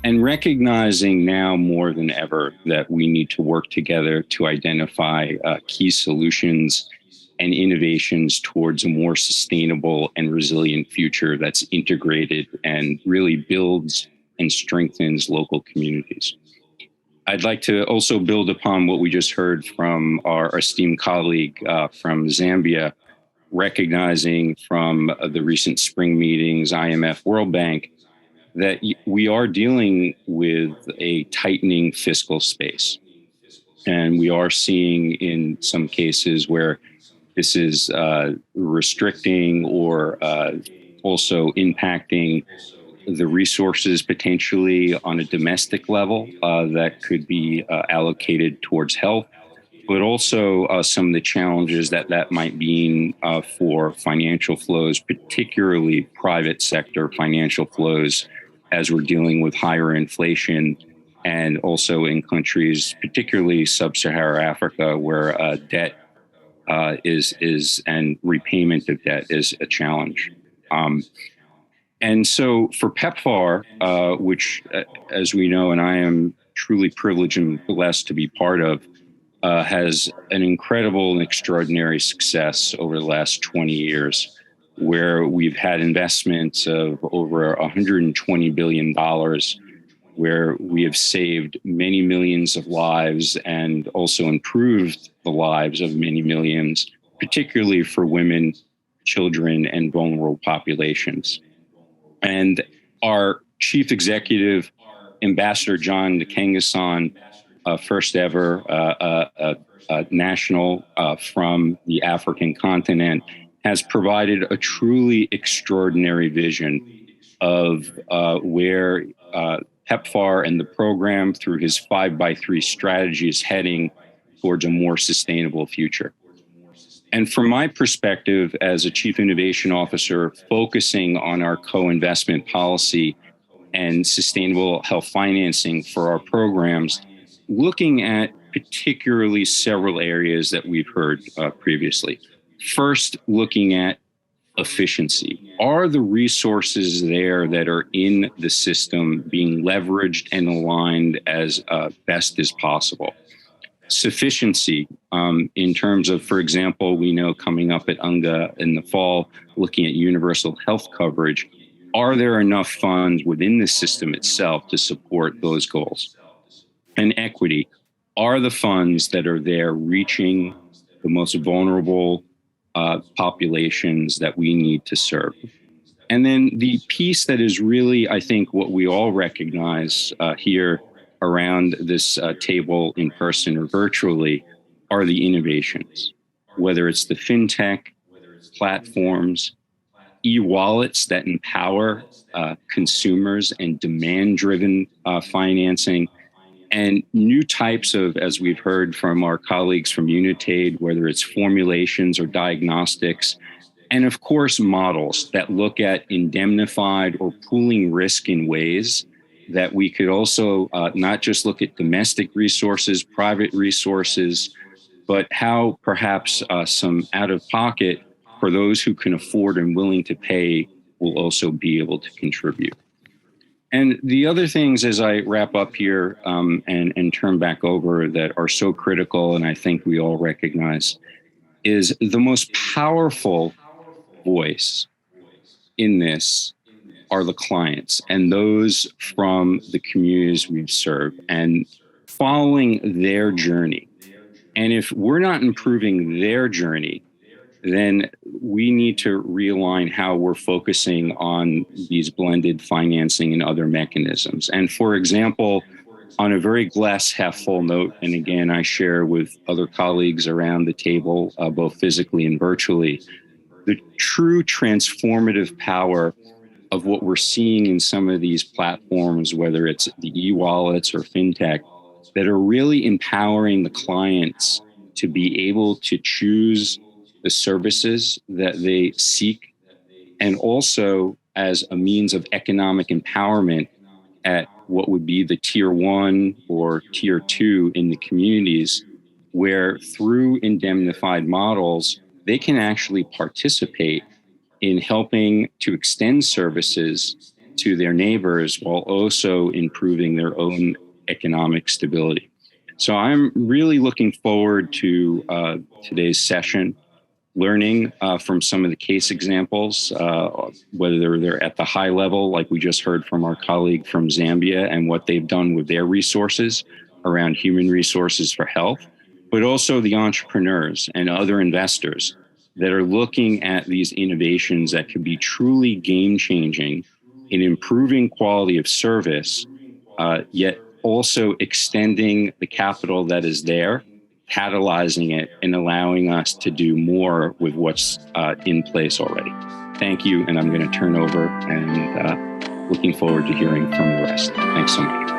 And recognizing now more than ever that we need to work together to identify key solutions and innovations towards a more sustainable and resilient future that's integrated and really builds and strengthens local communities. I'd like to also build upon what we just heard from our esteemed colleague from Zambia, recognizing from the recent spring meetings, IMF, World Bank, that we are dealing with a tightening fiscal space. And we are seeing in some cases where this is restricting or also impacting the resources potentially on a domestic level that could be allocated towards health, but also some of the challenges that might mean for financial flows, particularly private sector financial flows, as we're dealing with higher inflation, and also in countries, particularly sub-Saharan Africa, where debt is and repayment of debt is a challenge. And so for PEPFAR, which, as we know, and I am truly privileged and blessed to be part of, has an incredible and extraordinary success over the last 20 years, where we've had investments of over $120 billion, where we have saved many millions of lives and also improved the lives of many millions, particularly for women, children, and vulnerable populations. And our chief executive, Ambassador John Nkengasong, first ever national from the African continent, has provided a truly extraordinary vision of where PEPFAR and the program, through his 5x3 strategy, is heading towards a more sustainable future. And from my perspective as a chief innovation officer, focusing on our co-investment policy and sustainable health financing for our programs, looking at particularly several areas that we've heard previously. First, looking at efficiency. Are the resources there that are in the system being leveraged and aligned as best as possible? Sufficiency in terms of, for example, we know coming up at UNGA in the fall, looking at universal health coverage, are there enough funds within the system itself to support those goals? And equity, are the funds that are there reaching the most vulnerable populations that we need to serve? And then the piece that is really, I think, what we all recognize here around this table in person or virtually are the innovations, whether it's the fintech platforms, e-wallets that empower consumers and demand-driven financing, and new types of, as we've heard from our colleagues from Unitaid, whether it's formulations or diagnostics, and of course, models that look at indemnified or pooling risk in ways that we could also not just look at domestic resources, private resources, but how perhaps some out-of-pocket for those who can afford and willing to pay will also be able to contribute. And the other things as I wrap up here and turn back over that are so critical, and I think we all recognize, is the most powerful voice in this are the clients and those from the communities we've served and following their journey. And if we're not improving their journey, then we need to realign how we're focusing on these blended financing and other mechanisms. And for example, on a very glass half full note, and again, I share with other colleagues around the table, both physically and virtually, the true transformative power of what we're seeing in some of these platforms, whether it's the e-wallets or fintech, that are really empowering the clients to be able to choose the services that they seek, and also as a means of economic empowerment at what would be the tier 1 or tier 2 in the communities, where through indemnified models, they can actually participate in helping to extend services to their neighbors while also improving their own economic stability. So I'm really looking forward to today's session, learning from some of the case examples, whether they're at the high level, like we just heard from our colleague from Zambia, and what they've done with their resources around human resources for health, but also the entrepreneurs and other investors that are looking at these innovations that could be truly game-changing in improving quality of service, yet also extending the capital that is there, catalyzing it, and allowing us to do more with what's in place already. Thank you, and I'm going to turn over and looking forward to hearing from the rest. Thanks so much.